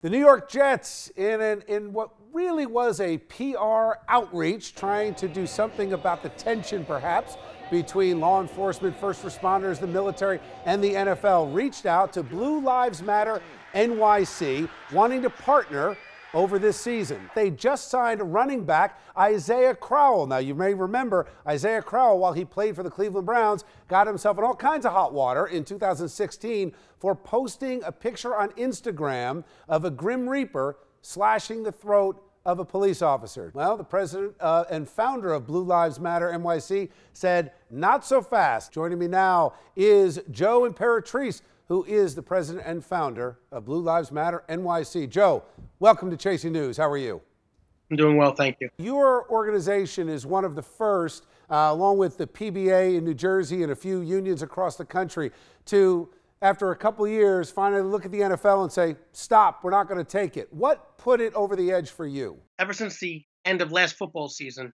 The New York Jets, in what really was a PR outreach, trying to do something about the tension perhaps between law enforcement, first responders, the military, and the NFL, reached out to Blue Lives Matter-NYC, wanting to partner over this season. They just signed running back Isaiah Crowell. Now, you may remember Isaiah Crowell, while he played for the Cleveland Browns, got himself in all kinds of hot water in 2016 for posting a picture on Instagram of a Grim Reaper slashing the throat of a police officer. Well, the president and founder of Blue Lives Matter-NYC said, not so fast. Joining me now is Joe Imperatrice, who is the president and founder of Blue Lives Matter-NYC. Joe, welcome to Chasing News. How are you? I'm doing well, thank you. Your organization is one of the first, along with the PBA in New Jersey and a few unions across the country, to, after a couple years, finally look at the NFL and say, stop, we're not going to take it. What put it over the edge for you? Ever since the end of last football season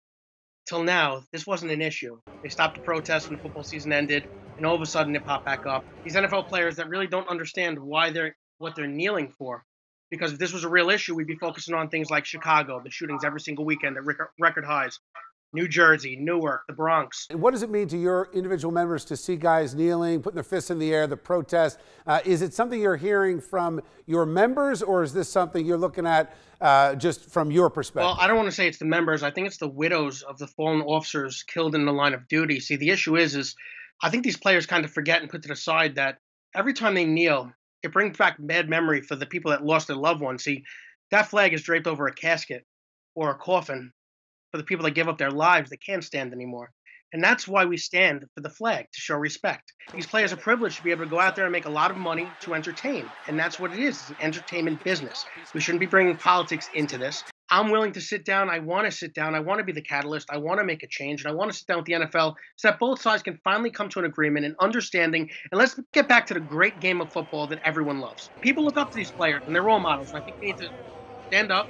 till now, this wasn't an issue. They stopped the protests when the football season ended, and all of a sudden it popped back up. These NFL players that really don't understand what they're kneeling for. Because if this was a real issue, we'd be focusing on things like Chicago, the shootings every single weekend at record highs, New Jersey, Newark, the Bronx. And what does it mean to your individual members to see guys kneeling, putting their fists in the air, the protest? Is it something you're hearing from your members, or is this something you're looking at just from your perspective? Well, I don't want to say it's the members. I think it's the widows of the fallen officers killed in the line of duty. See, the issue is I think these players kind of forget and put to the side that every time they kneel, it brings back bad memory for the people that lost their loved ones. See, that flag is draped over a casket or a coffin for the people that give up their lives that can't stand anymore. And that's why we stand for the flag, to show respect. These players are privileged to be able to go out there and make a lot of money to entertain. And that's what it is. It's an entertainment business. We shouldn't be bringing politics into this. I'm willing to sit down. I want to sit down. I want to be the catalyst. I want to make a change. And I want to sit down with the NFL so that both sides can finally come to an agreement and understanding. And let's get back to the great game of football that everyone loves. People look up to these players and they're role models. And I think we need to stand up,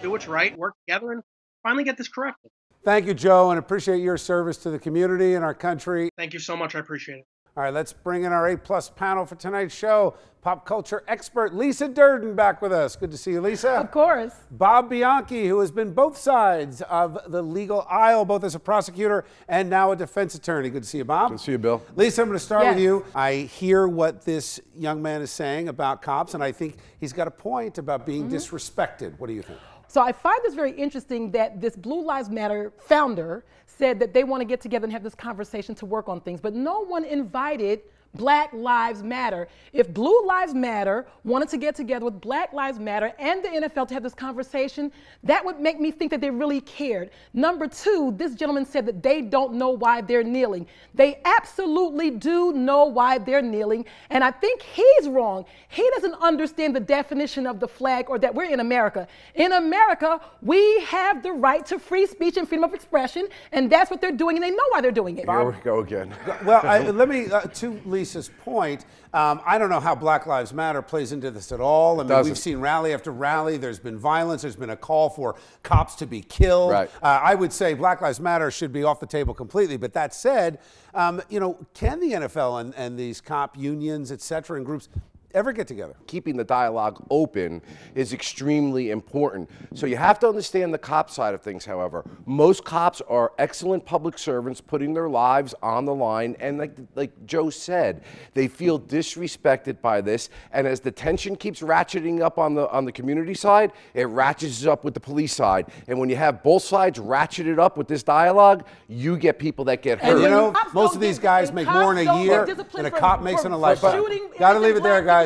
do what's right, work together, and finally get this corrected. Thank you, Joe, and appreciate your service to the community and our country. Thank you so much. I appreciate it. All right, let's bring in our A-plus panel for tonight's show. Pop culture expert Lisa Durden back with us. Good to see you, Lisa. Of course. Bob Bianchi, who has been both sides of the legal aisle, both as a prosecutor and now a defense attorney. Good to see you, Bob. Good to see you, Bill. Lisa, I'm going to start with you. I hear what this young man is saying about cops, and I think he's got a point about being disrespected. What do you think? So I find this very interesting that this Blue Lives Matter founder said that they want to get together and have this conversation to work on things, but no one invited Black Lives Matter. If Blue Lives Matter wanted to get together with Black Lives Matter and the NFL to have this conversation, that would make me think that they really cared. Number two, this gentleman said that they don't know why they're kneeling. They absolutely do know why they're kneeling, and I think he's wrong. He doesn't understand the definition of the flag, or that we're in America. In America, we have the right to free speech and freedom of expression, and that's what they're doing, and they know why they're doing it. Here we go again. Well, let me, to Lisa's point, I don't know how Black Lives Matter plays into this at all. I mean, we've seen rally after rally. There's been violence. There's been a call for cops to be killed. Right. I would say Black Lives Matter should be off the table completely. But that said, you know, can the NFL and these cop unions, et cetera, and groups ever get together? Keeping the dialogue open is extremely important. So you have to understand the cop side of things, however. Most cops are excellent public servants putting their lives on the line, and like Joe said, they feel disrespected by this, and as the tension keeps ratcheting up on the community side, it ratchets up with the police side. And when you have both sides ratcheted up with this dialogue, you get people that get hurt. And you know, most of these guys make more in a year than a cop makes in a lifetime. Got to leave it there, guys.